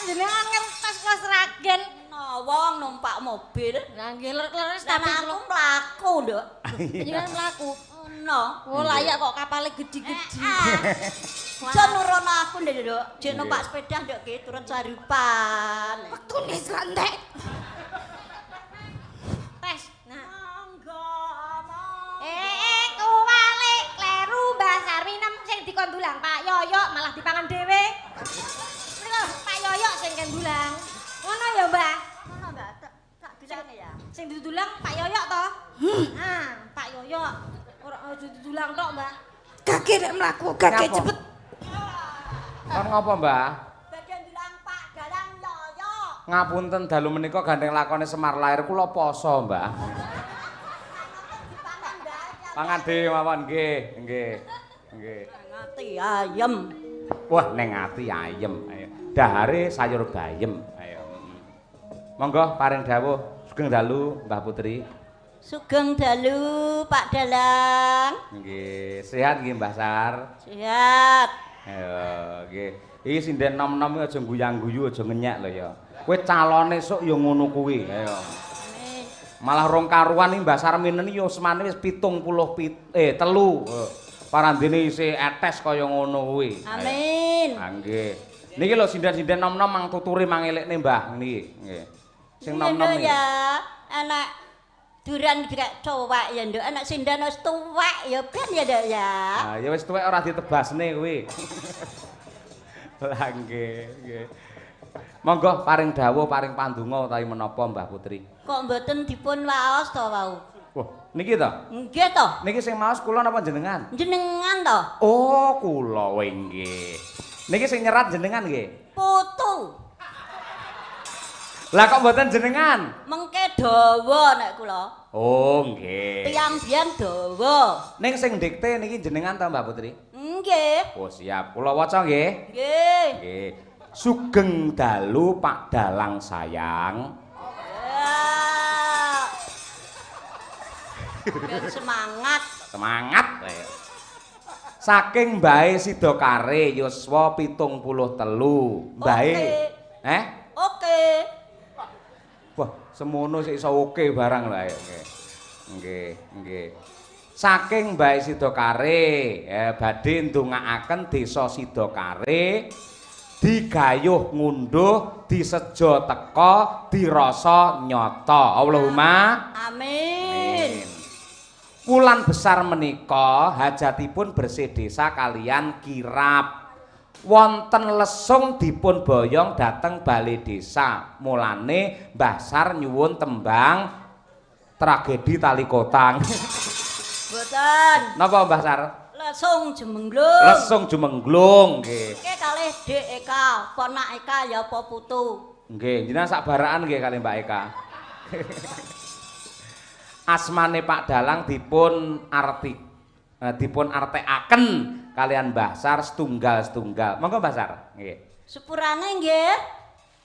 jenengan ngertos kula seragen. Wong numpak mobil. Lah nggih leres Tapi aku mlaku, Nduk. Jenengan mlaku. Ono. Oh layak kok kapale gede-gede. Jan nurono aku Nduk. Jek numpak sepeda Nduk ki turun Sarupan. Wektune slantek. Tes. Nah. Kuwalik kleru Mbah Sarminem sing dikon dulang Pak Yoyok malah dipangan dhewe. Mriko Pak Yoyok sing kan dulang. Ngono ya, Mbah? Ngono, Mbak. Tak dulang ya. Sing didulang Pak Yoyok to? Nah, Pak Yoyok. Ora didulang tok, Mbah. Kaki nek mlaku, kaki cepet. Kon ngopo, Mbah? Bagian dulang Pak Dalang Yoyok. Ngapunten dalu menika gandeng lakone Semar lair kula poso, Mbah. Pangan dhewe mawon nggih, nggih. Nggih. Ngati ayem. Wah, ning ati ayem. Ayo. Dahare sayur bayem. Ayo. Monggo paring dawuh sugeng dalu Mbah Putri. Sugeng dalu Pak Dalang. Nggih, sehat nggih Mbah Sar. Sehat. Ayo, nggih. Iki sinden nom-nom aja guyang-guyu aja ngenyek lho ya. Kowe calone esuk ya ngono kuwi. Ayo. Malah rong karuan iki Mbah Sarminen ya semane wis 3. Parandene isih etes kaya ngono kuwi. Amin. Ha nggih. Niki lho sinden-sinden nom-nom mang tuturi mangelekne Mbah niki. Nggih. Sing nom-nom iki. Ya, anak duran gak cowak ya Nduk, anak sindan wis tuwek ya ben ya Nduk ya. Ah ya wis tuwek ora ditebasne kuwi. Lah nggih, nggih. Monggo paring dawuh, paring pandonga utawi menapa Mbah Putri. Kok mboten dipun waos to wau? Wah, niki to? Nggih to. Niki sing maos kula napa jenengan? Jenengan to. Oh, kula wae nggih. Niki sing nyerat jenengan nggih. Putu. Lah kok mboten jenengan? Mengke dawa nek kula. Oh, nggih. Tiyang biyen dawa. Ning sing dikte niki jenengan ta Mbak Putri? Nggih. Oh, siap. Kula waca nggih. Nggih. Nggih. Sugeng dalu Pak Dalang sayang. Ya. Ben semangat. Semangat. Saking Mbae Sidokare yuswa 73. Mbae. Oke. Wah, semono sik iso oke barang lho ayo nggih. Nggih, nggih. Saking Mbae Sidokare, badhe ndongaaken Desa Sidokare digayuh ngunduh, disejo teka, dirasa nyata. Allahumma amin. Wulan besar menika hajatipun bersih desa kalian kirap. Wonten lesung dipun boyong dateng balai desa. Mulane Mbah Sar nyuwun tembang tragedi Tali Kotang. Mboten. Napa Mbah Sar? Lesung Jumenglung. Lesung Jumenglung nggih. Iki kalih Dik Eka, ponak Eka ya apa putu. Nggih, jenengan sak baraan nggih kali Mbak Eka. Asmane Pak Dalang dipun artekaken kalian Mbah Sar setunggal-setunggal. Monggo Mbah Sar, nggih. Sepurane nggih.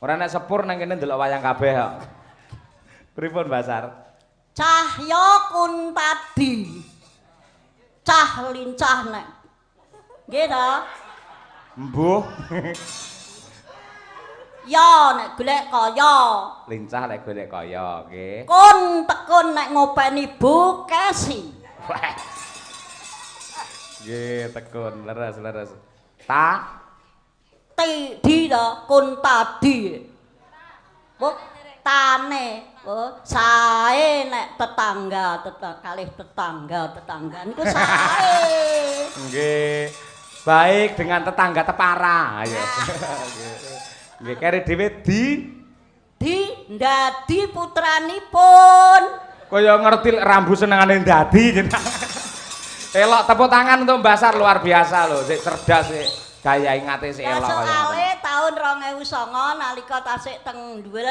Ora nek sepur nang kene ndelok wayang kabeh kok. Pripun Mbah Sar? Cahya Kuntadi. Cah lincah nek. Nggih to? Mbuh. Ya nek golek kaya. Lincah lek golek kaya, nggih. Kun tekun nek ngopeni Bu Kesi. Nggih, tekun leres. Di to Kuntadi. Bu tane, sae nek tetangga kalih tetangga niku sae. Nggih. Baik dengan tetangga tepara. Ayo. Nggih, kere dhewe di ndadi putranipun. kaya ngerti rambu senengane ndadi jenengan. Elok tepuk tangan untuk Mbah Sar luar biasa lho, sik cerdas sik. Gaya ingate sik elok kaya. Soale taun 2009 nalika tasik teng dhuwur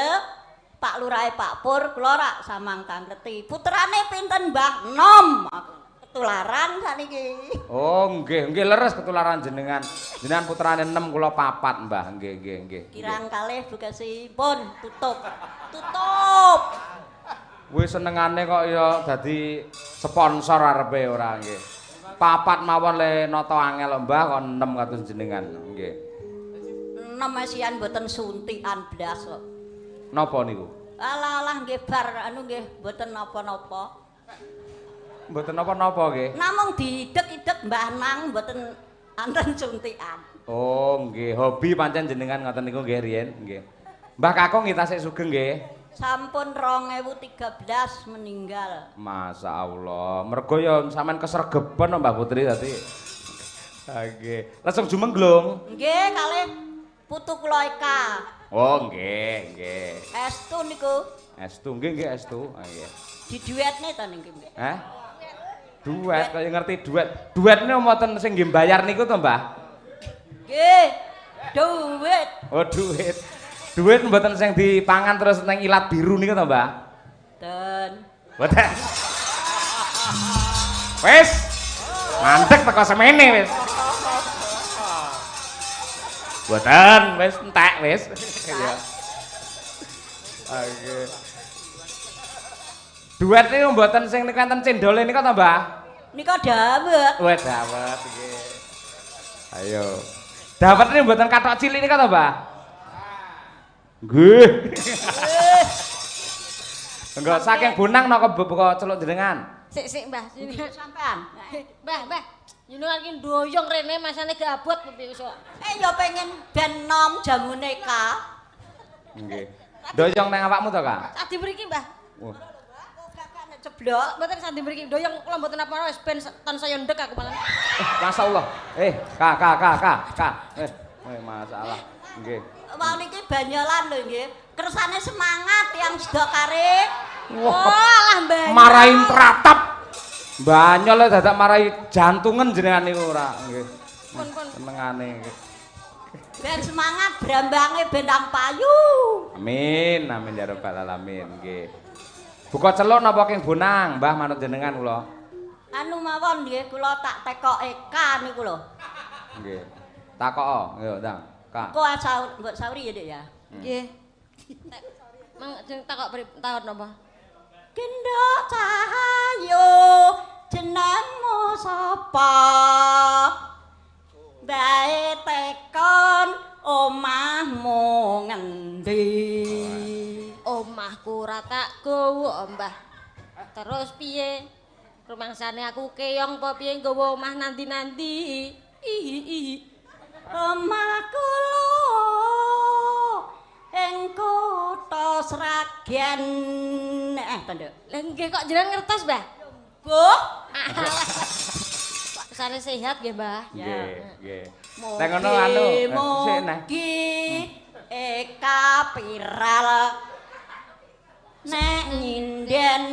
Pak Lurahe Pak Pur kula rak samang tangleti. Putrane pinten Mbah Nom? Ketularan saniki. Oh, nggih, nggih leres ketularan jenengan. Jenengan putrane 6 kula 4, Mbah. Nggih. Kirang kalih bukesipun tutup. Tutup. Kuwi senengane kok ya dadi sponsor arepe ora nggih. 4 mawon le nata angel Mbah kok 6 kados jenengan. Nggih. 6 6 esian mboten suntikan blas kok. Napa niku? Alah nggih bar anu nggih mboten napa-napa. Mboten napa-napa nggih. Namung diidek-idek Mbah Nang mboten anten suntikan. Oh, nggih, hobi pancen jenengan ngoten niku nggih riyen, nggih. Mbah Kakung nggih tasih sugeng nggih. Sampun 2013 meninggal. Masya Allah, mergo ya sampean kesregepen Mbah Putri tadi. Nggih, langsung jumenglung. Nggih, kalih putu kula Eka. Oh, nggih, nggih. Estu niku. Estu nggih estu. Ah, nggih. Diduetne to niki, Mbak. Hah? Duet, kaya ngerti duet. Duet niku mboten sing nggih bayar niku to, Mbah? Nggih. Duit. Oh, duit. Duit mboten sing dipangan terus nang ilat biru niku to, Mbah? Den. Mboten. Wis. Mandek teko semene wis. Mboten, wis entek wis. Ya. Oke. Duet niku mboten sing niku enten cendole niku to, Mbah? Nika dawet. Wah, dawet iki. Ayo. Dawet niku mboten kathok cilik niku to, Mbah? Nggih. Enggak saking bonang napa buka celuk jenengan. Sik Mbah, sini Sampean. Mbah, jenengan iki ndoyong rene masane gabut piye iso. Ya pengen ben nom jamune Ka. Nggih. Doyong nang awakmu to, Kak? Sadi mriki, Mbah. Wah. Kakak nek ceblok. Mboten sadi mriki doyong kula mboten apa-apa wis ben tansaya ndek aku malah. Masyaallah. Kak. Masalah. Nggih. Wau niki banyolan lho nggih. Kersane semangat yang sedok kare. Wah, alah Mbah. Marahin pratap. Banyol dadak marahi jantungan jenengan niku ora nggih. Pun. Senengane nggih. Ben semangat brambange bendang payu. Amin ya rabbal alamin nggih. Buka celuk napa king bonang, Mbah manut jenengan kula. Anu mawon nggih kula tak tekoke Ka niku lho. Nggih. Takok, yo, Ndang. Kak. Kok asal mbok sauri ya, Dik ya. Nggih. Mang sing takok tahun napa? Gendok cahayu jenengmu sapa? Bae tekon omahmu ngendi? Omahku ora tak gowo, Mbah. Terus piye? Rumangsane aku keong apa piye nggawa omah nanti-nanti? Omahku lho ing kutha Sragen. Tanduk. Lah nggih kok jenengan ngertos, Mbah? Bu, Kesane sehat nggih, Mbah. Nggih. Nek ngono anu, sik nah. mugi Eka Piral nek nyinden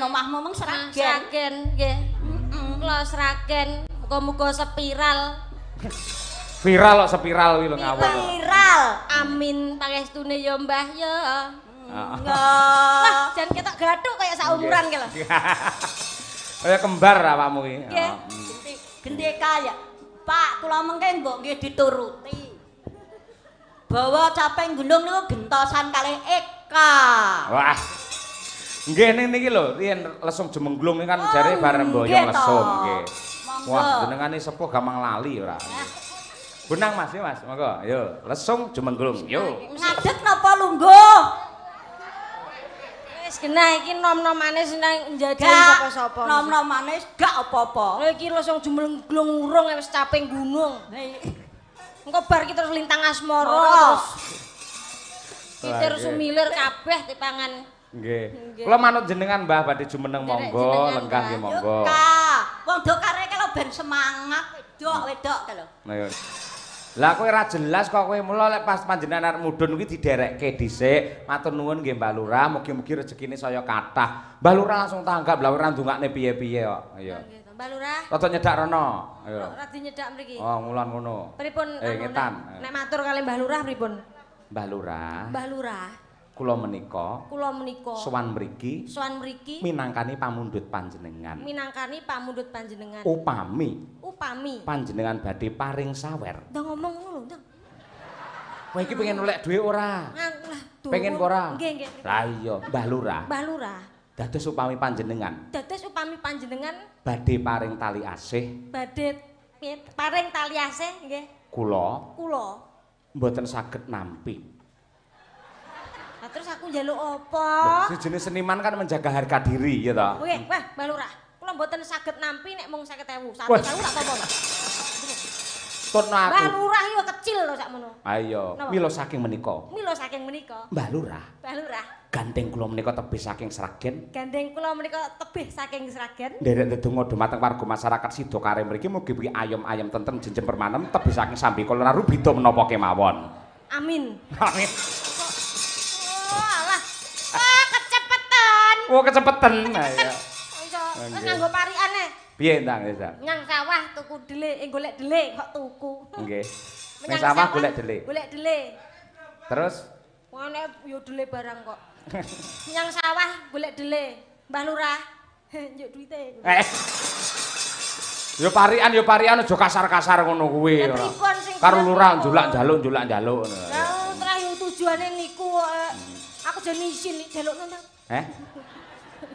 omahmu mung Sragen. Sragen nggih. Kula Sragen, muga-muga spiral. Viral kok spiral kuwi lho ngawur. Piral. Amin pangestune ya, Mbah ya. Enggak. Lah, jan ketok gathuk kaya saumuran ki lho. Kaya kembar awakmu iki. Nggih. Genti kaya. Pak, kula mengke mbok nggih dituruti. Bawa caping gunung niku gentosan kalih Eka. Wah. Nggih ning niki lho, riyen lesung Jemengglung iki kan jare bareng boyong lesung nggih. Wah, jenengane sepuh gampang lali ora. Benang Mas, ya Mas, monggo. Yo, lesung Jemengglung. Yo. Ngadeg napa lungguh? Wis genah iki nom-nomane seneng njajal Gak sapa-sapa. nom-nom manis gak apa-apa. Lha iki langsung jumlengglung urung wis caping gunung. Engko bar ki terus lintang asmara terus. Kitir sumilir kabeh tipangan. Nggih. Kula manut jenengan Mbah badhe jumeneng monggo, lenggah nggih monggo. Wong dokare kalau ben semangat wedok kalau. Nah yo. Lah kowe ora jelas kok kowe mula lek pas panjenengan arep mudhun kuwi diderekke dhisik. Matur nuwun nggih Mbah Lurah, mugi-mugi rezekine saya kathah. Mbah Lurah langsung tanggap, lah ora ndongakne piye-piye kok. Ayo. Nggih, Mbah Lurah. Rada nyedak rono. Ayo. Ora dinyedak mriki. Oh, ngulon ngono. Pripun ngetan. Nek matur kali Mbah Lurah pripun? Mbah Lurah, Mbah Lurah, kula menika kula menika sowan mriki mriki minangkani pamundhut panjenengan. minangkani pamundhut panjenengan. Upami Upami panjenengan badhe paring sawer. ndang ngomong ngono, ndang. Kowe iki pengen oleh dhuwit ora? Lah, Pengen apa ora? Nggih, nggih. Lah iya, Mbah Lurah. Mbah Lurah, Dados upami panjenengan dados upami panjenengan badhe paring tali asih badhe paring tali asih nggih kula kula mboten saged nampi. Lah terus aku njaluk apa? Sejene seniman kan menjaga harga diri ya toh. Oke, wah, Mbah Lurah. Kula mboten saged nampi nek mung 50.000. 100.000 Wah. tak apa-apa. Tun Mbah aku. Lurah yo kecil lho sakmono. Ayo, Napa? mila saking menika. Mila saking menika. Mbah Lurah, Mbah Lurah, gandeng kula menika tebih saking Sragen. gandeng kula menika tebih saking Sragen. Nderek ndedonga dumateng warga masyarakat Sidokare mriki mugi-mugi ayem-ayem tentrem jenjem permanen tebih saking Sambi Kala Rubida menapa kemawon. Amin. Amin. Oh, alah. Wah, kecepetan. Oh, kecepeten. Ayo. Iso Nggih. nganggo pariane. Piye ndang Desa? Nyang sawah tuku dele, golek dele kok tuku. Nggih. Ning Menyang sawah golek dele. Golek dele. Terus Ngene yo dele barang kok. Menyang sawah golek dele. Mbah Lurah, njuk duite. yo parian aja kasar-kasar ngono kuwi Ya, ora. pripun sing Karo gelem lurah kok? njulak njaluk ngono. Lah terus yo tujuane niku aku jan isin njaluk nang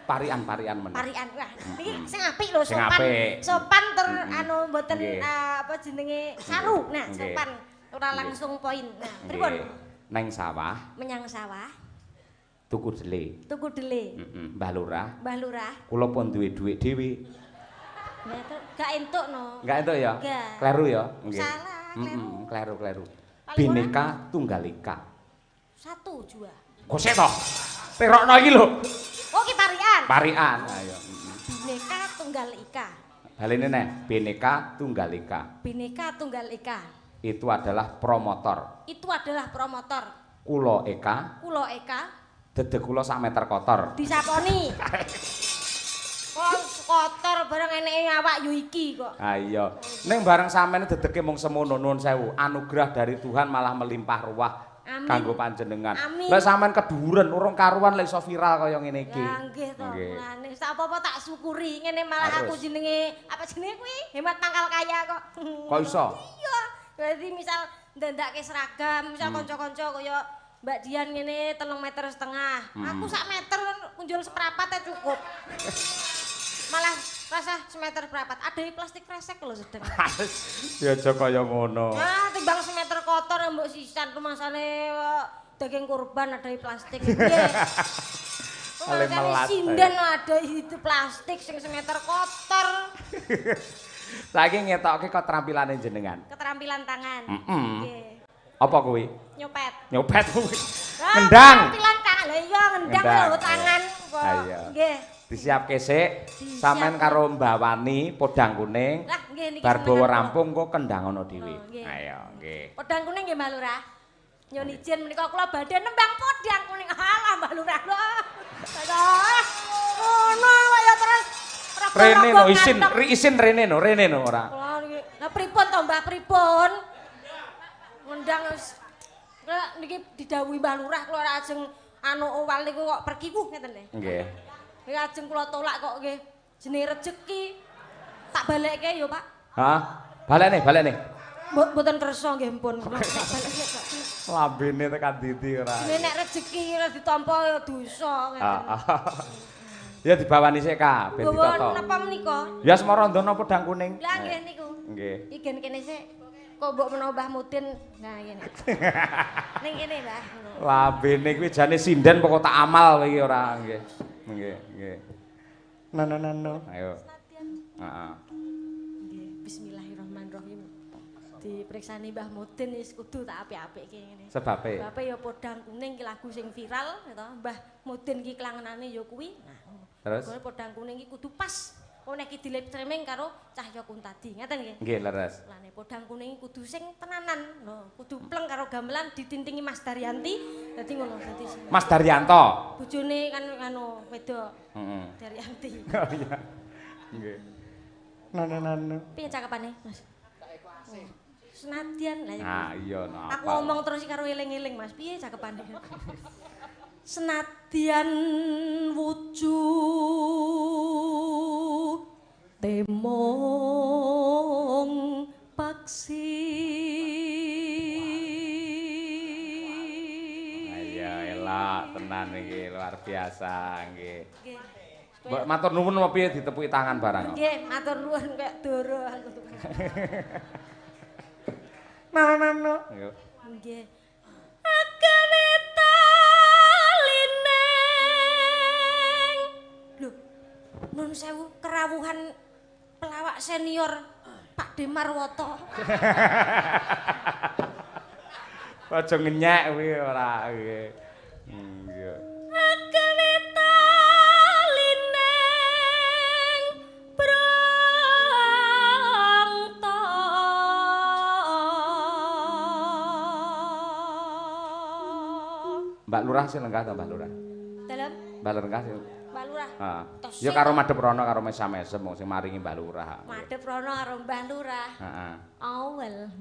Parian men. parian. Wah, niki sing apik lho, Sing sopan. apik. Sopan anu mboten Nggih. apa jenenge saru. Nah, Nggih. sopan. Ora Nggih. langsung poin. Nah, pripun? Nggih. Neng sawah Menyang sawah, tuku dele. tuku dele. Mbah Lurah, Mbah Lurah, kula pun duwe dhuwit dhewe. ya tuh gak entuk no. Enggak entuk ya? Enggak. Kleru ya? Nggih. Salah, Kleru. Paling Bineka Tunggal Ika. Satu jua. Gosek to. Terokno iki lho. Oh, ki parian. Parian. Ayo. Bineka Tunggal Ika. Balene neh, Bineka Tunggal Ika. Bineka Tunggal Ika. Itu adalah promotor. Itu adalah promotor. Kula Eka, Kulo Eka dedek kula sak meter kotor. disaponi. Kok kotor barang eneke awak yo iki kok. Ayo. Ning bareng sampeyan dedeke mung semono nuwun sewu. Anugerah dari Tuhan malah melimpah ruah Amin. kanggo panjenengan. Amin. Lah sampean keduren urung karuan lek iso viral kaya ngene iki. Ya nggih to. Nggih. Mulane sak apa-apa tak syukuri. Ngene malah Harus. aku jenenge apa jenenge kuwi? Hemat pangkal kaya kok. Kok iso? Iya. Berarti misal ndandake seragam, misal Hmm. kanca-kanca kaya Mbak Dian ngene 3,5 meter. Aku sak meter kunjul seprapat ya cukup. Malah rasa semeter berapat. Ada plastik kresek lho sedeng. Ya aja kaya ngono. Nah, timbang semeter kotor mbok sisan rumasane daging kurban ada plastik. Piye? Paling melat. Sinden ada itu plastik sing semeter kotor. Saiki ngetokke keterampilane jenengan. Keterampilan tangan. Mm-mm. Nggih. Apa kuwi? Nyopet. Nyopet kuwi. Ah, Ngendang. Keterampilan tangan. Lah iya ngendang Ngendang, lho tangan kok. Ayo. Nggih. Disiapke sik. Sampeyan karo Mbak Wani podang kuning. Lah nggih niki. Bar bawa senengan rampung kok kendangono dhewe. Oh, nggih. Ayo, nggih. kula. Podang kuning nggih Mbak Lurah. Nyun izin menika kula badhe nembang podang kuning. Halah Mbak Lurah. Aduh. Ngono kaya terus. Rene no Rego-rego isin rene no ora. Kula niki. Lah pripun to Mbah pripun? Ngundang wis niki didhawuhi Mbah Lurah kula ora ajeng anu owal niku kok pergi ku ngeten nggih. Nggih. Niki ajeng kula tolak kok nggih. Jenenge rejeki. Tak balekke ya, Pak. Hah? Balene. Mboten kersa nggih mpun. Kula tak balekke kok. Lambene tekan didi ora. Nek rezeki ora ditampa ya dosa ngeten. Ya dibawani sik Kak, ben Gawa ditata. napa menika? Ya Smarandono podang kuning. Lah nggih niku. Nggih. Iki kene sik. Kok mbok menawa Mbah Mudin. Nah ngene. Ning kene, Mbah. Ngono. Lambene kuwi jane sinden pokok tak amal iki ora nggih. Nggih. No. Ayo. Heeh. Nggih, bismillahirrahmanirrahim. Diperiksani Mbah Mudin wis kudu tak apik-apikke ngene. Sebabe. Bape ya podang kuning ki lagu sing viral ya toh. Mbah Mudin ki klangenane ya kuwi. Nah, Terus? Soale podang kuning ki kudu pas. Oh nek ki dilip streaming karo Cahya Kuntadi. Ngeten nggih. Nggih, leres. Lane podang kuning ki kudu sing tenanan. Lho, kudu pleng karo gamelan ditintingi Mas Daryanti. Dadi ngono dadi Mas Daryanto. bojone kan anu wedok Heeh. Daryanti. Oh iya. Nggih. No. Piye cakepane, Mas? Senadyan lah ya. Ah iya no. Aku ngomong terus karo eling-eling Mas, piye cakepane? Senadyan wujuh temong paksi. Iya, elak tenan iki luar biasa nggih. Nggih. Mbok matur nuwun apa piye ditepuki tangan barang kok. Nggih, matur nuwun kaya doro aku. No. Nggih. Nggih. Agane talineng. Lho, nun sewu kerawuhan pelawak senior Pak Demarwoto. Aja ngenyek kuwi ora nggih. Nggih. Agane talineng prangta. Mbak Lurah sing lenggah ta Mbak Lurah? Dalam Mbak Lurah sing Mbak Lurah. Heeh. Tos Ya karo madhep rono karo mesam-mesem wong sing maringi Mbak Lurah. madhep rono karo Mbah Lurah. Heeh. Awel.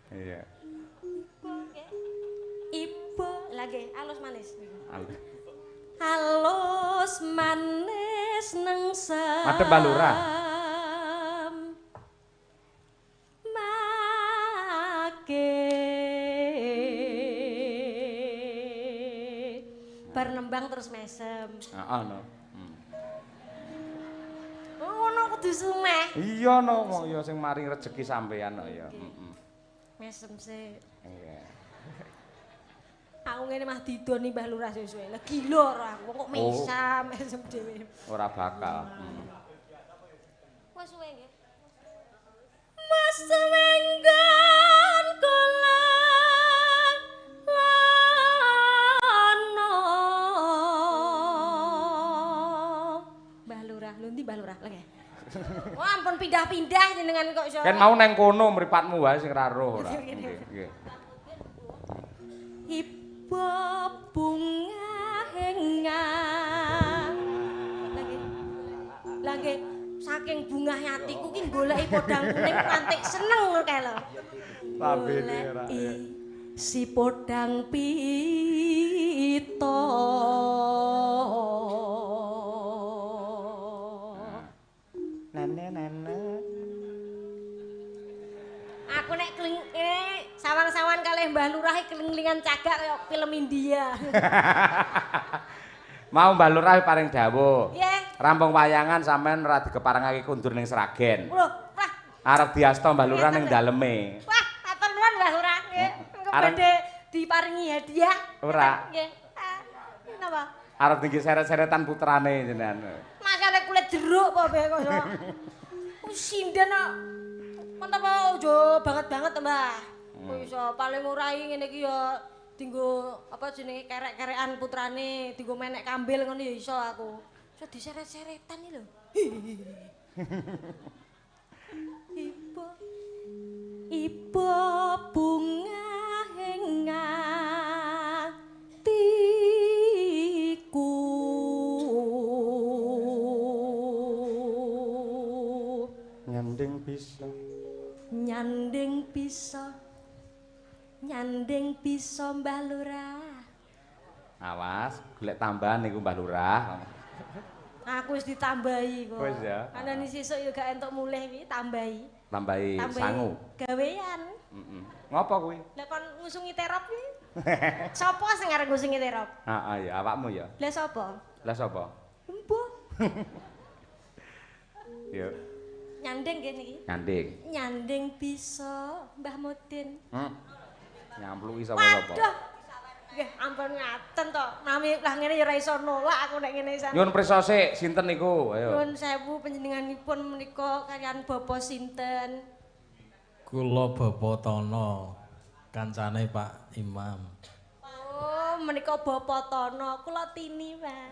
Iya. Ibu lagi halus manis. Al- Halus manis neng Madhep Mbah Lurah. Bar nembang terus mesem. Heeh no. Ngono kudu sumeh. Iya no, wong ya sing maring rejeki sampean kok ya. Heeh. Mesem sik. Iya. Aku ngene mah didoni Mbah Lurah suwe-suwe. Lah gila ora aku kok mesam mesem dhewe. Ora bakal. Wes suwe nggih. Mas wenggan kula lana. Mbah Lurah, lho ndi Mbah Lurah lagi. Oh ampun pindah-pindah jenengan kok iso. Kan mau neng kono mripatmu wae sing ra roh ora. Nggih, nggih. Iba bunga hengang. Lagi saking bungah hatiku ki goleki podang kuning nganti seneng kae lho. Labene ora. Si podang pito. Nene. Aku nek sawang-sawan kalih Mbah Lurah keling-kelingan cagak kaya film India. Mau Mbah Lurah paring dawuh. Nggih. Rampung wayangan sampean ora digeparengake kundur ning Sragen. Lho, wah, Arep diasta Mbah Lurah ning daleme. wah, atur nuwun Mbah Lurah nggih. Engko Arep- badhe diparingi hadiah. Ora. Nggih. Napa? Arep tinggi seret-seretan putrane jenengan. Masane kulit jeruk apa bae kok iso. Sinden kok. Kon apa ojo banget-banget to, Mbah. Kok iso paling murai ngene iki ya dienggo apa jenenge kerek-kerekan putrane, dienggo menek kambil ngono ya iso aku. Iso diseret-seretan iki lho. Ibu bunga hengang tiku nyanding bisa Mbah Lurah. Awas, golek tambahan niku Mbah Lurah. Aku wis ditambahi kok. Wis ya. Kanane sesuk ya gak entuk mulih iki tambahi. Tambahi sangu. Gawean. Heeh. Ngopo kuwi? Lah kon ngusungi terop iki. Sopo sing arep ngusungi terop? Heeh ya, awakmu ya. Lah sapa? Lah sapa? Empuh. Yo, Nyanding kene iki. nyanding. Nyanding bisa Mbah Mudin. Nyampluki sapa-sapa. Waduh. Nggih, ampun ngaten to. Nami lah ngene ya ora iso nolak aku nek ngene isan. Nyuwun prisa sik, sinten niku? Ayo. Nuwun sewu panjenenganipun menika kaliyan Bapak sinten? Kula Bapak Tono, kancane Pak Imam. Oh, menika Bapak Tono, kula Tini, Pak.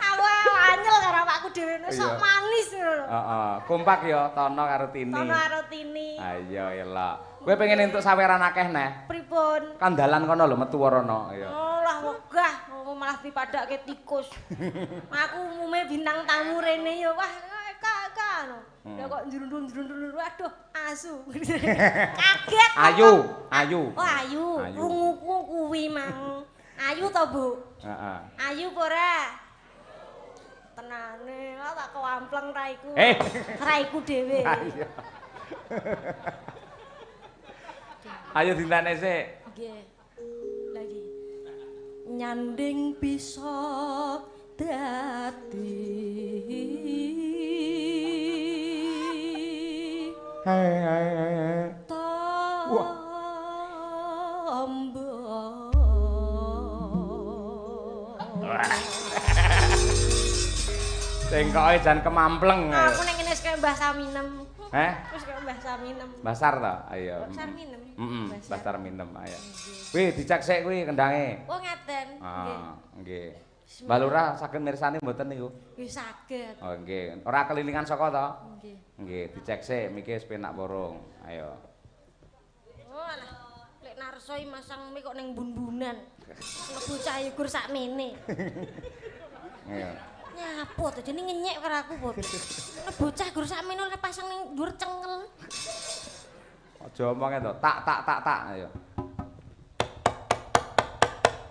Aku anyel karo awakku dhewe sok Iya. manis ngono. Heeh, kompak ya Tono karo Tini. Tono karo Tini. Ayo elok. Kowe pengen entuk saweran akeh neh. Pripun? Kandalan kono lho metu rono. Ayo. Oh, lah wegah, aku malah dipadake tikus. Aku umume bintang tamu rene ya wah Kak. Lah kok njrundul-njrundul waduh asu. Kaget. Ayu. Oh, ayu. Ayu. Runguku kuwi mang. Ayu to, Bu? Heeh. Ayu apa ora? Tenane, tak kewampleng raiku. Raiku dhewe. Ayo. Ayo dintane sik. Nggih. Lagi. Nyanding bisa dadi Tengkoke jan kemampleng. Aku ning kene wis kaya Mbah Saminem. Heh? Wis kaya Mbah Saminem. Basar to? Ayo. Saminem. Basar minem ayo. Kuwi dicek sik kuwi kendhange. Oh ngaten. Ah, nggih. Mbak Lurah saged mirsani mboten niku? Nggih saged. Oh nggih. Ora kelilingan saka to? Nggih. Nggih, dicek sik miki wis penak borong. Ayo. Oh alah. Lek narso masang mie kok ning bun-bunan. Nek bocah yukur sakmene. Iya. Nyapot jadi ngenyek karo aku, Bot. Nek bocah gur sakmene oleh pasang ning dhuwur cengel. Aja omongke to. Tak. Ayo.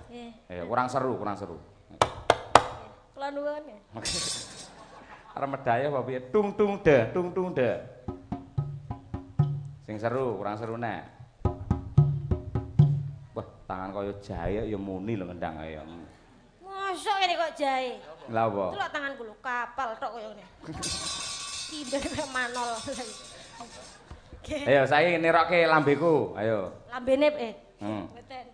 Nggih. Ayo, kurang seru. Kula nuwun ya. Arep medaya apa piye? Tung da. Sing seru, kurang seru nek. Wah, tangan kaya jahe ya muni lho ngendang ayo. Mosok ngene kok jahe. Lah apa? Delok tanganku lho, kapal tok koyo ngene. Timbel kaya manol. Ayo, saiki nirokke lambeku. Ayo. Lambene Hmm. Ngeten.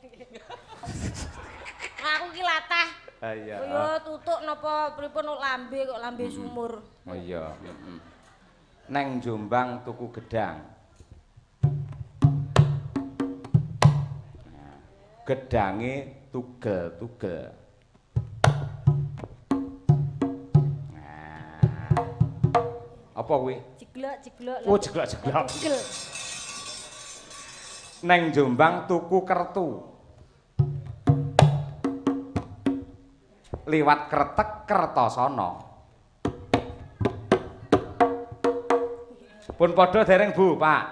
Aku ki latah. Ah iya. Kaya tutuk napa pripun lambe kok lambe sumur. Oh iya, Neng Jombang tuku gedang. Nah, gedange tugel. Nah. Apa kuwi? Jeglok. Oh, jeglok. Jegel. Neng Jombang tuku kertu. Liwat kretek Kertasana. Pun padha dereng Bu, Pak.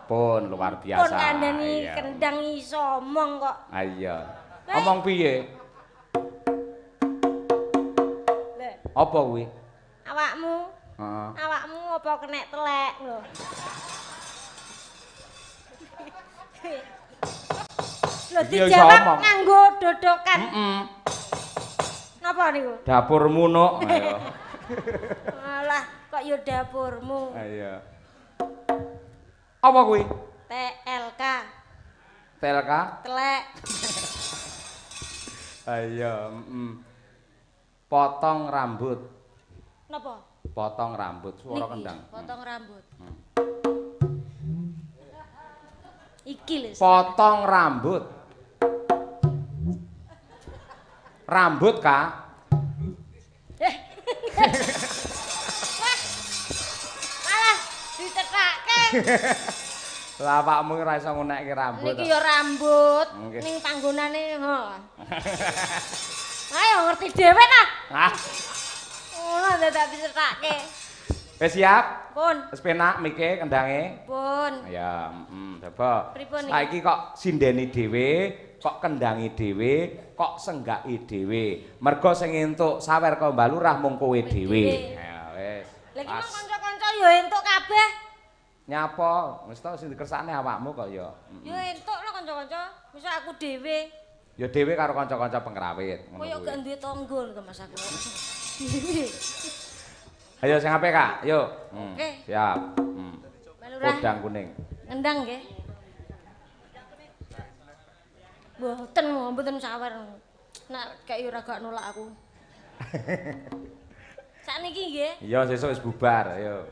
Pun luar biasa. Pun kandhani kendang iso omong kok. Ah iya. Omong piye? Lek, Apa kuwi? awakmu Heeh. awakmu apa kenek telek lho. Lho Iki ya iso dijawab omong. nganggo dodokan. Heeh. Napa niku? Dapurmu nok. Ayo. Alah, kok ya dapurmu. Ayo. Apa kuwi? TLK. TLK? Telek. Ayo, Potong rambut. Napa? Potong rambut, suara Niki, kendang. potong rambut. Iki lho. Potong rambut. Rambut, Kak. Malah dicethake. Lah awakmu ora iso ngunekke rambut. Niki ya rambut Nggih. ning panggonane ho. Ayo ngerti dhewe ta. Ah, Ngono dadak dicethake. wis siap? Pun, Wis penak mike kendange? pun. Ya, coba. Pripun iki? Saiki kok sindeni dhewe, kok kendangi dhewe, kok senggaki dhewe. Mergo sing entuk sawer karo Mbak Lurah mung kowe dhewe. Ya wis. Lha iki Pas. mong kanca-kanca ya entuk kabeh. Nyapa? Wis to sing dikersakne awakmu kok ya. Ya entuk lho kanca-kanca. Misal aku dhewe, Ya dhewe karo kanca-kanca pengrawit ngono koyo kuwi. gak duwe tangga lho Mas aku. Dhewe. Ayo sing apik, Kak. Yuk. Oke. Siap. Mbak Lurah, Podang kuning. ngendang nggih. Mboten sawer. Nak kayak ora gak nolak aku. Sakniki nggih. Iya, sesuk wis bubar. Ayo.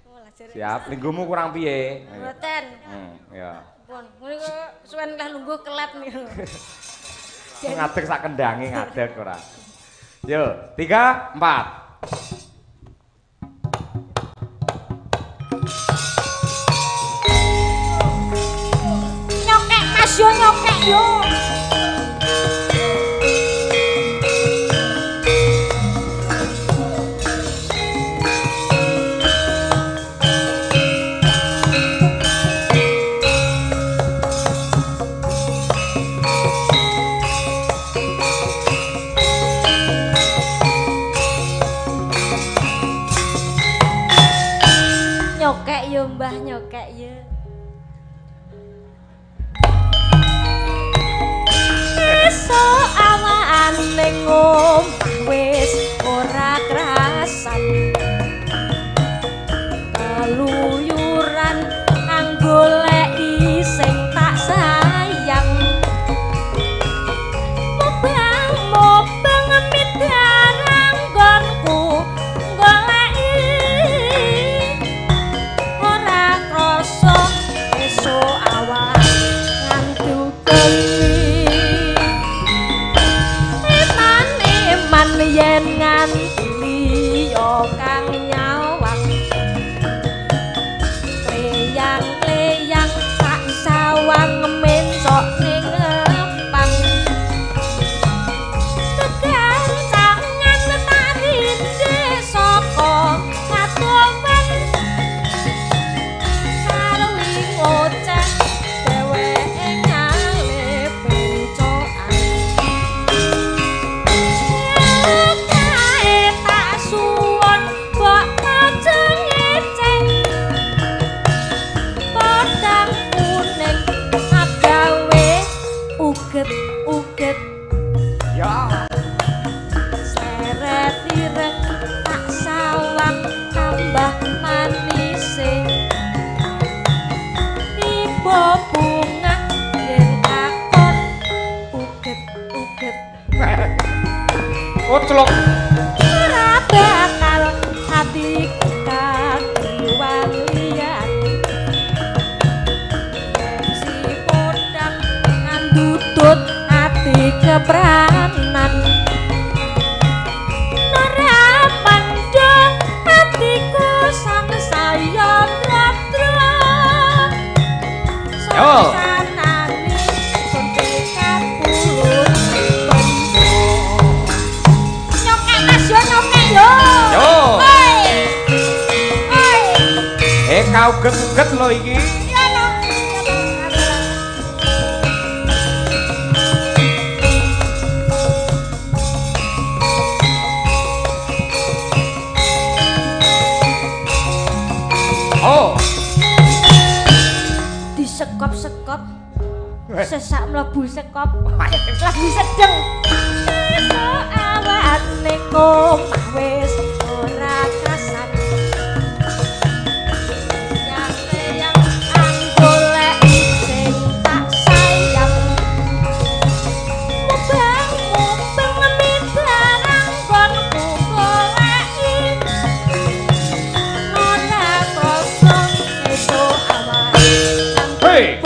Oh, lah jare. Siap. Linggumu kurang piye? Ayo. Mboten. Ya. Pun, ngene kok suwen lah lungguh kelep niku. Ngadeg sak kendange ngadeg ora. Yo, 3, 4. Nyokek Mas yo nyokek yo. Nyokek yo Mbah nyokek yo. bang mencok ning pang tekan tangan tarinde saka katowen sarwi ngoceh dheweke ngalih pencokan kae tak suwon kok ajeng padang kuning agawe uget-uget Ya. seret ireng tak sawang tambah manise tiba bunga yen akon uget-uget Koclok. ora bakal hati kakiwan liyan si podang ngandutut hati kebranan ora pandha hatiku sang sayang drop-drop Yo. sanane suntikan pulut bendo nyokek mas yo nyokek yo Yo. Hoi. Hoi. Kau uget-uget lho iki. Ya lo. Oh. Disekop-sekop sesak mlebu sekop lagu sedeng esuk awane komah wis ora kasan yang anggolek sing tak sayang mubeng mibarang konku goleki ora kosong esuk awane Hey.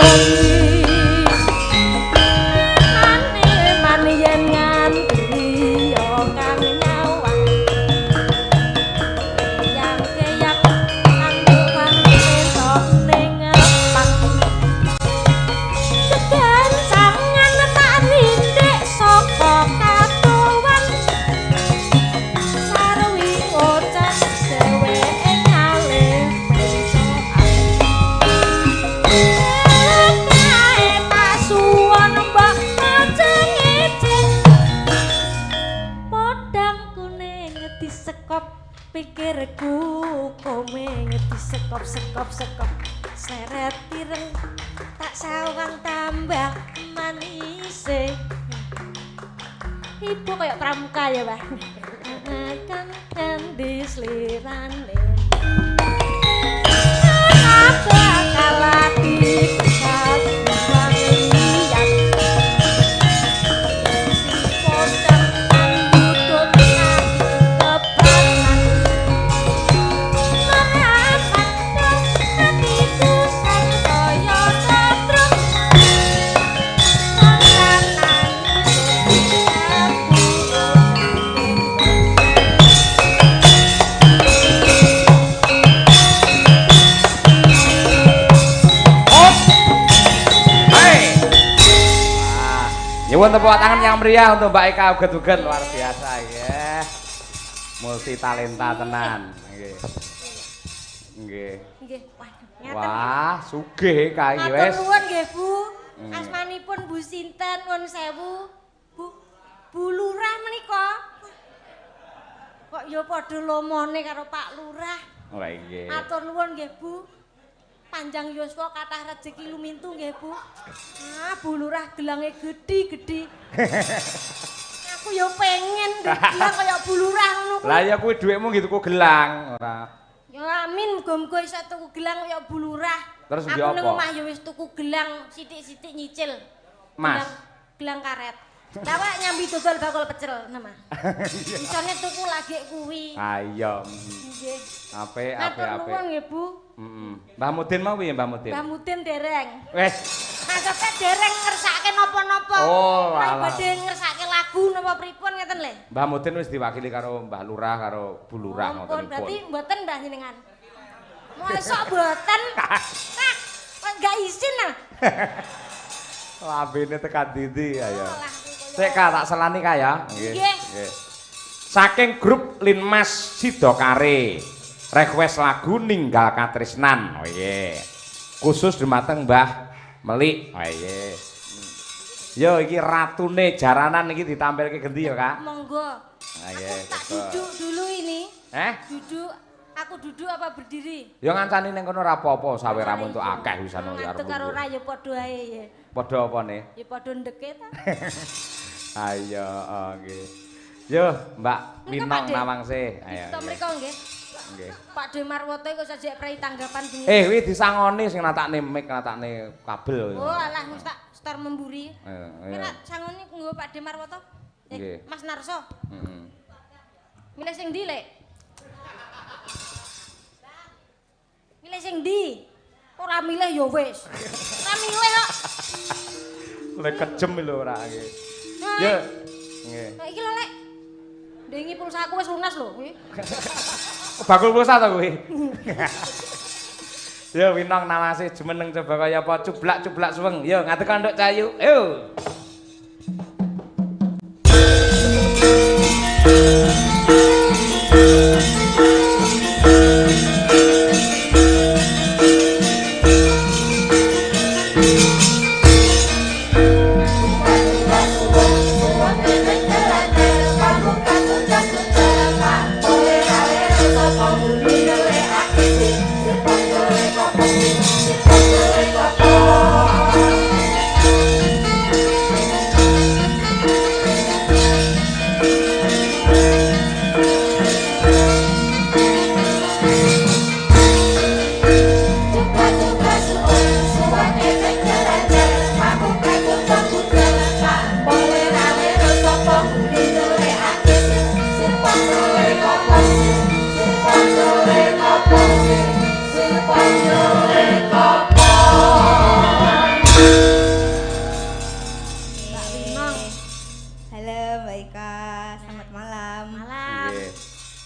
pikirku komeng disekop-sekop seret ireng tak sawang tambah manise ibu kayak pramuka ya Pak akan kandis lirane apa kalati Nyuwun tepuk tangan yang meriah untuk Mbak Eka uget-uget luar biasa ya. Multi talenta tenan. Nggih. Nggih. nggih waduh ngaten Wah, sugih kae matur wis. nuwun nggih Bu asmanipun Bu sinten nuwun sewu Bu Lurah menika kok ya padha lomone karo Pak Lurah Wah nggih. matur nuwun nggih Bu panjang yuswa kathah rejeki lumintu nggih Bu. Bu Lurah gelange gedhi-gedhi. Aku ya pengen gelang kaya Bu Lurah ngono kuwi. Lah ya kuwi dhuwitmu nggih tuku gelang ora. Ya amin muga-muga iso tuku gelang kaya Bu Lurah. Terus nggih aku ning apa? omah ya wis tuku gelang sithik-sithik nyicil. Mas. Gelang karet. Lah awak nyambi dodol bakul pecel nama. Isone tuku lagi kuwi. Ayo. Nggih. Apik Matur apik. nuwun nggih Bu. Mbah Mudin mau piye Mbah Mudin? Mbah Mudin dereng. Wes. Maksudnya dereng ngersake napa-napa. Oh, Nek alah. badhe ngersake lagu napa pripun ngeten lho. Mbah Mudin wis diwakili karo Mbah Lurah karo Bu Lurah Ampun, berarti ngoten. mboten Mbah jenengan. Mosok mboten? Nah, kok enggak izin ah. Lambene tekan ndi ayo. Sik Kak tak selani Kak ya. Nggih. Nggih. Saking grup Linmas Sidokare. Request lagu Ninggal Katresnan. Oh iya. Khusus dumateng Mbah Melik. Oh iya. Yo iki ratune jaranan iki ditampilke gendi ya Kak. Monggo. Ah iya. Tak duduk dulu ini. Duduk. Aku duduk apa berdiri? Ya ngancani ning kono ora apa-apa saweramu entuk akeh wisan ya. Ngadeg karo ora ya padha ae ya. Padha apane? Ya padha ndeke ta. Ayo, nggih. Yo, Mbak Minong Pak De. Nawangse. Ayo. Kita mriko nggih. Nggih. Pak De Marwoto iku sajek prei tanggapan bengi. Kuwi disangoni sing natakne mic, natakne kabel. Oh, alah wis tak stor memburi. Iya. Kira sangoni nggo Pak De Marwoto? Nggih. Mas Narso. Heeh. Milih sing ndi, Lek? Milih sing ndi? Ora milih ya wis. Ora milih kok. Lek kejem lho ora nggih. Nah, Yo. Nggih. Nah, iki lho, Lek. Ndengi pulsa aku wis lunas lho kuwi. Bakul pulsa to kuwi. Yo Winong Nawangse jumeneng coba kaya apa cublak-cublak suweng. Yo ngadeg kanduk cayu. Yo.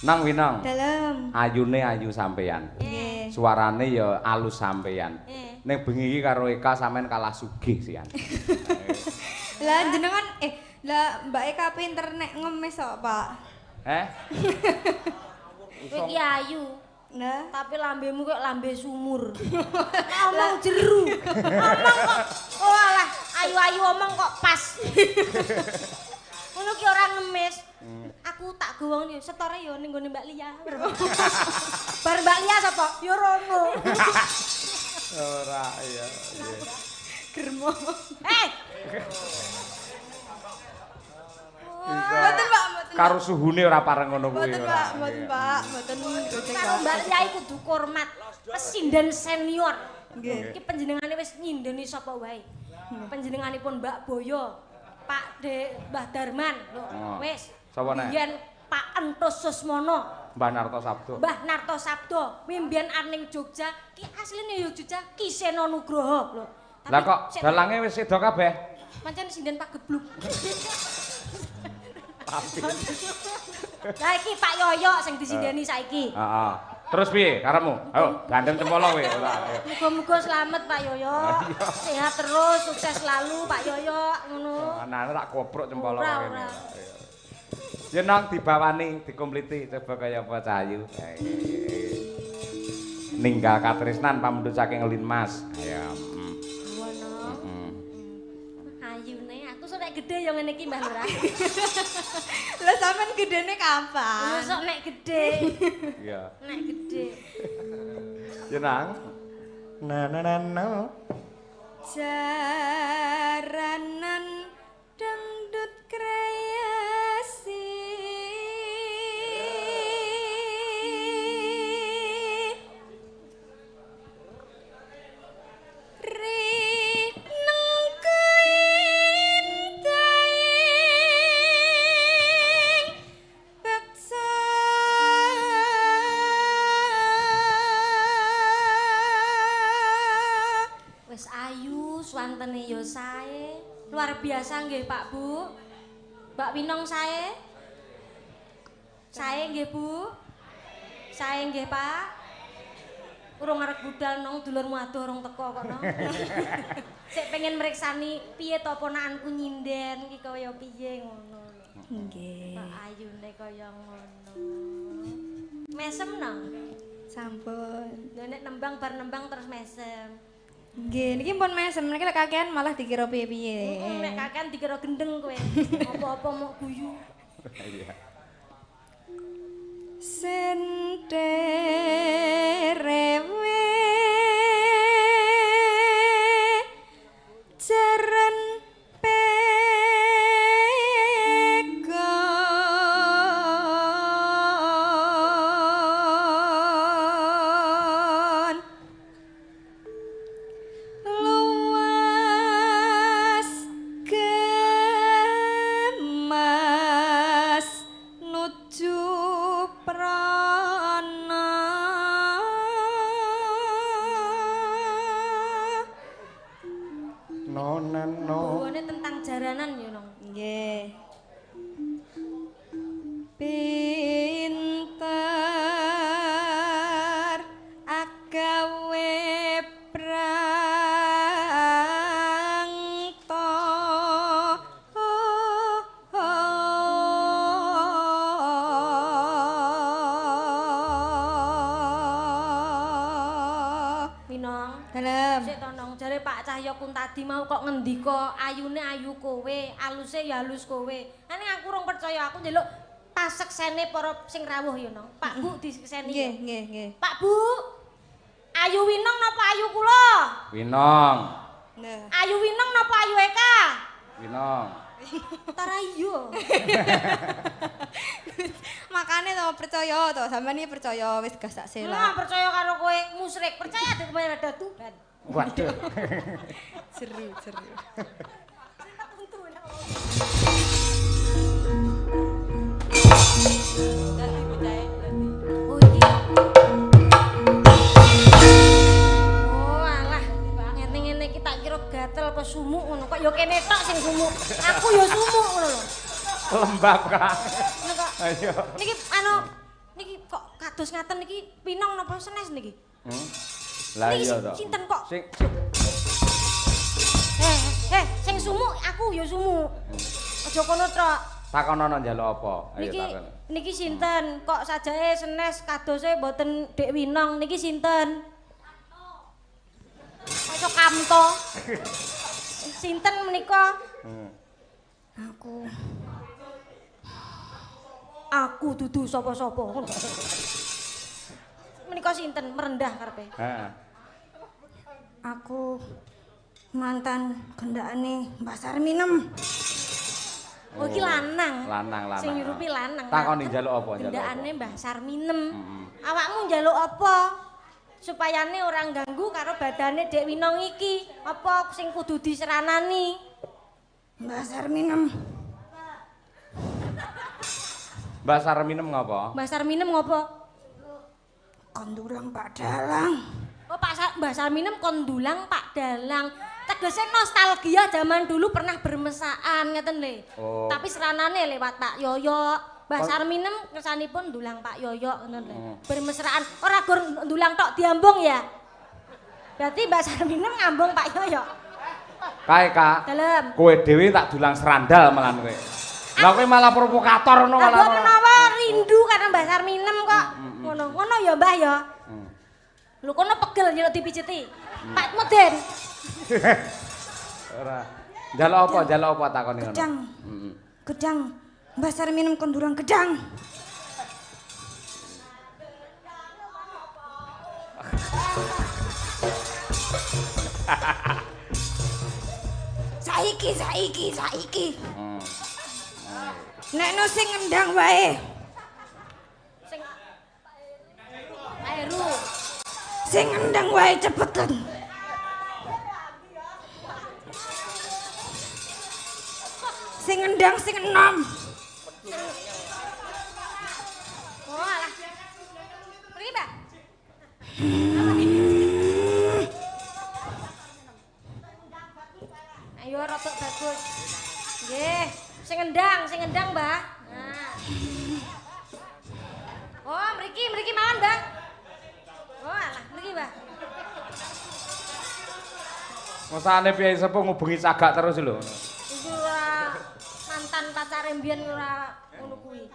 Nang Winong. Dalem. Ayune ayu sampeyan. Nggih. Suarane ya alus sampeyan. Nggih. Ning bengi iki karo Eka sampean kalah sugih sian. Lah jenengan lah Mbak Eka pinter nek ngemis kok, Pak. Kowe iki ayu. Nah, Tapi lambemu kok lambe sumur. Omong jeru. Omong kok. Oh alah, ayu-ayu omong kok pas. Ngono ki ora ngemis. Aku tak gowong setore yo ning gone Mbak Lia. Bar Mbak Lia sapa? Yo Rono. Ora iya. germo. Mboten Pak, mboten. Karo suhune ora pareng ngono kuwi Mboten, ora. Pak, mboten, Pak. Mboten gojek. Karo Mbak Lia iku kudu hormat. Pesinden senior. Nggih. Iki panjenengane wis nyindeni sapa wae. Panjenenganipun Mbak Boyo, Pak De Mbah Darman lho. Wis. Sapa nek? Biyen Pak Entus Susmono, Mbah Narto Sabdo. Mbah Narto Sabdo, mimbian arning Jogja, ki asline ya Jogja Ki Seno Nugroho lho. Lah kok dalange wis sedo kabeh? Pancen sinden pagebluk. Lah iki Pak Yoyo sing disindeni saiki. Heeh. Terus piye karepmu? Ayo, gandeng cempolo kowe. Muga-muga slamet Pak Yoyo. Sehat terus, sukses selalu Pak Yoyo ngono. Anane tak koprok cempolo Ora, kowe. ora. Ya nang dibawani, dikompliti coba kaya apa Cahayu. Ninggal katresnan pamundhut saking Linmas. Ayo. Wono. Ayune aku sok nek gedhe ya ngene iki Mbah Lurah. Lah sampean gedene kapan? Sok nek gedhe. Iya. Nek gedhe. Ya nang. Na na na na. Jaranan dangdut kreasi. Wis ayu, swantene ya sae. Luar biasa nggih Pak Bu. Mbak Winong sae? Sae nggih Bu? Sae nggih Pak? Urung arep budal nong dulurmu adoh urung teko kok no. Sik ping kepengin mriksani piye to ponakanku nyinden iki kaya piye ngono lho. Nggih. Kok ayune kaya ngono. Mesem nang. Sampun. Lha nek nembang bar nembang terus mesem. Nggih, niki pun mesem, niki lek kakean malah dikira piye-piye. Nek kakean dikira gendeng kowe. Apa-apa mau guyu. Iya. Senterewe jeren pegon luas gemas nuju prana Nonen no. Bawane tentang jaranan ya, Nong. nggih pinter agawe prangto Minong. dalem Sik to Nong, jare Pak Cahya Kuntadi mau kok ngendika ayune ayu kowe, aluse ya halus kowe. Ane aku rung percaya, aku njaluk paseksene para sing rawuh ya Nong. Pak Bu disekseni. nggih nggih nggih Pak Bu. Ayu Winong napa ayu kula? Winong. nah Ayu Winong napa ayu Eka? Winong. Tara iya. makane to percaya to sampean iki percaya wis gak sak Lah sela percaya karo kowe musyrik, percaya dek kemarin ada Tuhan. Waduh. seru Oh iki. Oh alah, ngene-ngene iki tak kira gatel apa sumuk ngono. Kok ya kene tok sing sumuk. Aku ya sumuk ngono lho. Lembab Kang. Ngono kok. Ayo. Niki niki kok kados ngaten niki pinong napa senes niki? Lah Niki iya to. sinten kok? Sing Sing sumuk aku ya sumuk. Aja kono tok. takonono njaluk apa? Ayo Niki takon. niki sinten? Kok sajae senes kadose mboten Dek Winong niki sinten? Kok Kamto? Sinten menika? aku Aku dudu sapa-sapa. Menika sinten merendah karepe? Heeh. aku mantan gendakane Mbah Sarminem Oh iki lanang. Lanang. Sing nyurupi lanang. Takoni njaluk apa? Njaluk apa? Gendakane Mbah Sarminem. Awakmu njaluk apa? Supayane ora ganggu karo badane Dek Winong iki. Apa sing kudu diseranani? Mbah Sarminem Mbak Sarminem ngapa? Mbah Sarminem ngopo? kondulang Pak Dalang Oh Mbah Sarminem kondulang Pak Dalang. Tegese nostalgia zaman dulu pernah bermesaan ngeten lho. Oh. Tapi seranane lewat Pak Yoyo. Mbah Sarminem kersanipun ndulang Pak Yoyo ngoten lho. Bermesraan ora gur ndulang tok diambung ya. Berarti Mbah Sarminem ngambung Pak Yoyo. Kae Kak. Dalem. Kowe dhewe tak dulang serandal malah kowe. Lah kowe malah provokator ngono Aku malah. menawa rindu karena Mbah Sarminem kok. Ngono. Ngono ya Mbah ya. Lho kono pegel nyeluk dipijeti. Pak Muden. Ora. Njaluk apa takoni ngono? gedang gedang Mbah Sarminem kondulang gedang saiki nek no sing ngendang wae Sing Heru. sing ngendang wae cepetan sing ngendang sing enom Oh alah. Pergi, Mbak. Ayo rotok bagus. Nggih, sing ngendang, Mbah. Nah. Oh, mriki mawon, Mbah. Oh, alah, mriki, Mbah. Masane piye sepuh ngubungi cagak terus lho. Iku ora mantan pacare mbiyen ora ngono kuwi.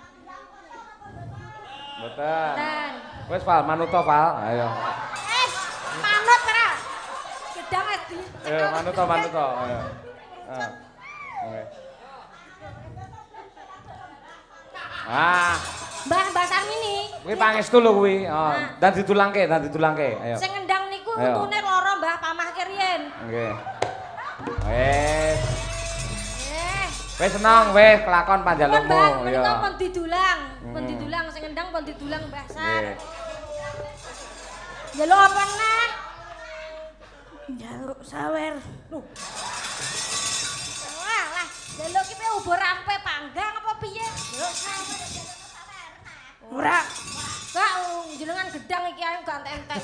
Mboten. Dan Wis Val, manut to Val. Ayo. manut ora. Gedang wis di. Ayo manut to. Ayo. Oke. Mbah Sarmini. Kuwi pangestu lho kuwi. Oh, dan ditulangke. Ayo. Sing ngendang niku Ayo. untune loro Mbah pamahke riyen. Nggih. Wis. Wis seneng wis kelakon panjalukmu ya. ya. Pon didulang. Pon didulang sing ngendang pon didulang Mbah Sar. Nggih. Njaluk apa neh? Njaluk sawer. Walah, njaluk ki pe ubur rampe panggang apa piye? Njaluk sawer. Ora. Kak jenengan gedang iki ayo gak entek-entek.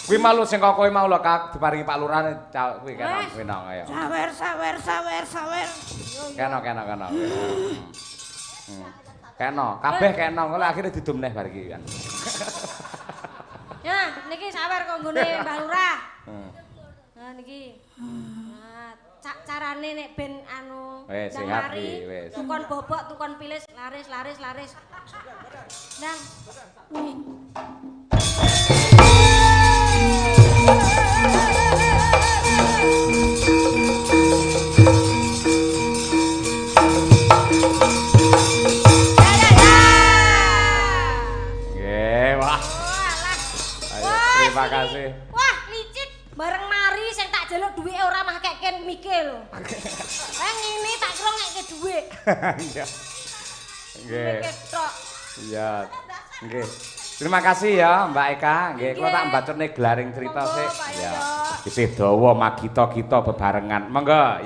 Kuwi malu sing kok kowe mau lho Kak diparingi Pak Lurah kuwi kena kuwi nang ayo. Sawer. Kena. Kena, kabeh kena ngono akhire didum neh bar iki kan. Ya, niki sawer kok nggone Mbah Lurah. Nah niki. Nah, carane nek ben anu Wis ndang sehat lari, iki wis. tukon bobok, tukon pilis, laris. Nang. Nggih, wah. Ayo, terima kasih. Wah, licik. Bareng mari sing tak jaluk duwike ora mah keken mikir lho. Ngene tak kira ngeke dhuwit. Iya. Nggih. Mikir tok. Iya. Nggih. Terima kasih ya Mbak Eka. Nggih, kula tak mbacutne glaring cerita Monggo, sik. Pak Ya. Yoyo. Isih dawa magita kita bebarengan. Monggo ya.